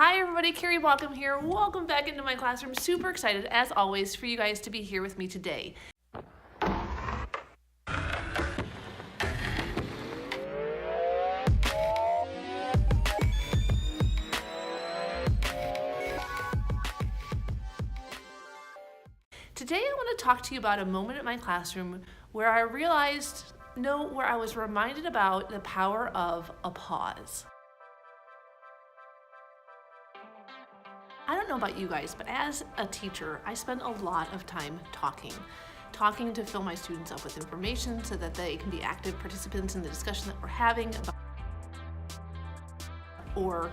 Hi everybody, Carrie Baughcum here. Welcome back into my classroom. Super excited, as always, for you guys to be here with me today. Today I want to talk to you about a moment in my classroom where I was reminded about the power of a pause. I don't know about you guys, but as a teacher, I spend a lot of time talking to fill my students up with information so that they can be active participants in the discussion that we're having, or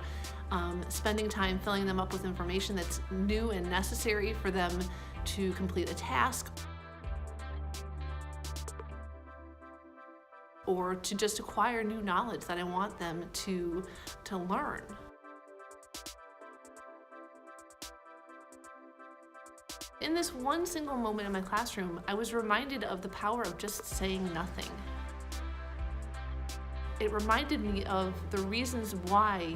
spending time filling them up with information that's new and necessary for them to complete a task, or to just acquire new knowledge that I want them to learn. In this one single moment in my classroom, I was reminded of the power of just saying nothing. It reminded me of the reasons why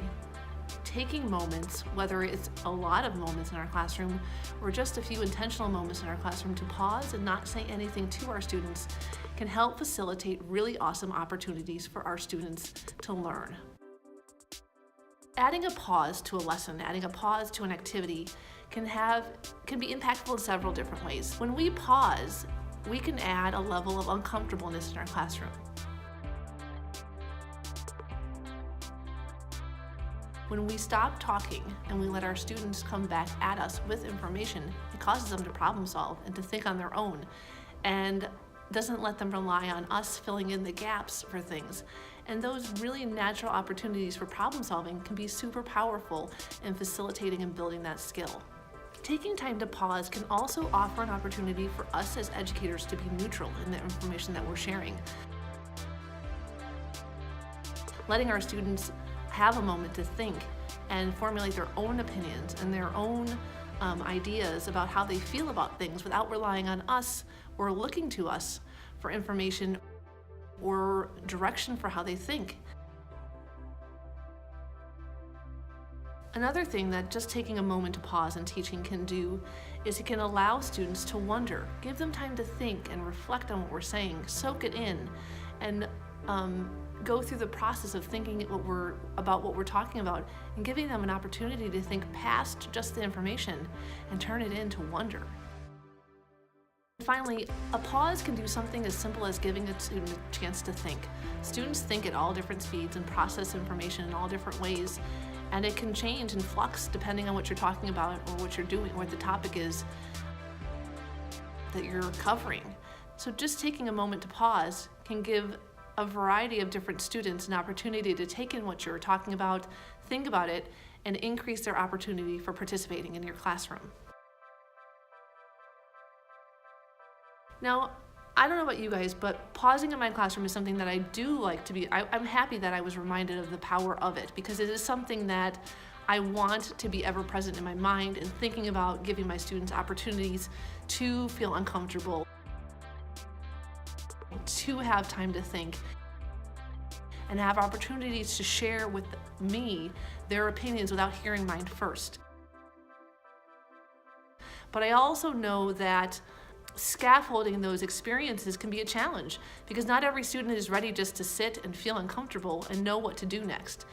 taking moments, whether it's a lot of moments in our classroom or just a few intentional moments in our classroom, to pause and not say anything to our students can help facilitate really awesome opportunities for our students to learn. Adding a pause to a lesson, adding a pause to an activity can be impactful in several different ways. When we pause, we can add a level of uncomfortableness in our classroom. When we stop talking and we let our students come back at us with information, it causes them to problem solve and to think on their own, and doesn't let them rely on us filling in the gaps for things. And those really natural opportunities for problem solving can be super powerful in facilitating and building that skill. Taking time to pause can also offer an opportunity for us as educators to be neutral in the information that we're sharing. Letting our students have a moment to think and formulate their own opinions and their own ideas about how they feel about things without relying on us or looking to us for information or direction for how they think. Another thing that just taking a moment to pause in teaching can do is it can allow students to wonder, give them time to think and reflect on what we're saying, soak it in, and go through the process of thinking about what we're talking about, and giving them an opportunity to think past just the information and turn it into wonder. Finally, a pause can do something as simple as giving a student a chance to think. Students think at all different speeds and process information in all different ways, and it can change and flux depending on what you're talking about or what you're doing, what the topic is that you're covering. So just taking a moment to pause can give a variety of different students an opportunity to take in what you're talking about, think about it, and increase their opportunity for participating in your classroom. Now, I don't know about you guys, but pausing in my classroom is something that I do like to be. I'm happy that I was reminded of the power of it, because it is something that I want to be ever present in my mind and thinking about giving my students opportunities to feel uncomfortable, to have time to think, and have opportunities to share with me their opinions without hearing mine first. But I also know that scaffolding those experiences can be a challenge, because not every student is ready just to sit and feel uncomfortable and know what to do next.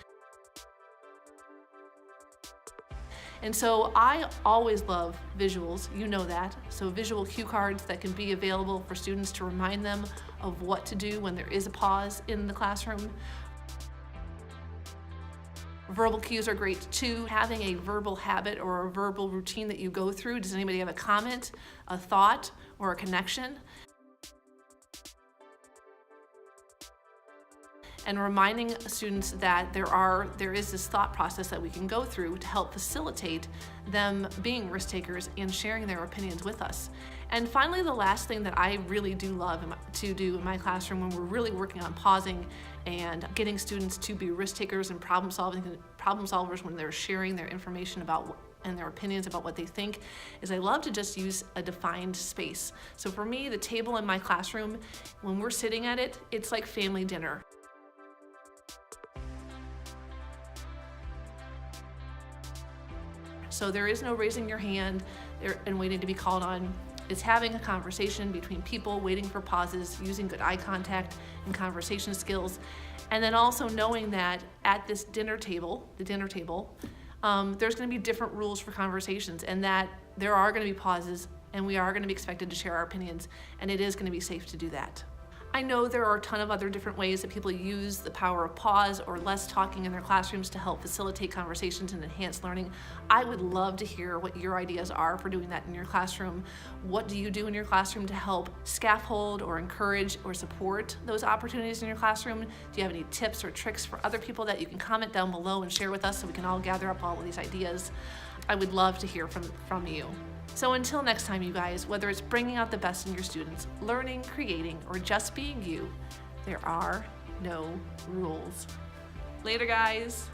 And so I always love visuals, you know that. So visual cue cards that can be available for students to remind them of what to do when there is a pause in the classroom. Verbal cues are great too. Having a verbal habit or a verbal routine that you go through. Does anybody have a comment, a thought, or a connection? And reminding students that there is this thought process that we can go through to help facilitate them being risk takers and sharing their opinions with us. And finally, the last thing that I really do love to do in my classroom when we're really working on pausing and getting students to be risk takers and problem solvers when they're sharing their information and their opinions about what they think, is I love to just use a defined space. So for me, the table in my classroom, when we're sitting at it, it's like family dinner. So there is no raising your hand and waiting to be called on. It's having a conversation between people, waiting for pauses, using good eye contact and conversation skills, and then also knowing that at this dinner table, there's going to be different rules for conversations, and that there are going to be pauses, and we are going to be expected to share our opinions, and it is going to be safe to do that. I know there are a ton of other different ways that people use the power of pause or less talking in their classrooms to help facilitate conversations and enhance learning. I would love to hear what your ideas are for doing that in your classroom. What do you do in your classroom to help scaffold or encourage or support those opportunities in your classroom? Do you have any tips or tricks for other people that you can comment down below and share with us so we can all gather up all of these ideas? I would love to hear from you. So until next time, you guys, whether it's bringing out the best in your students, learning, creating, or just being you, there are no rules. Later, guys.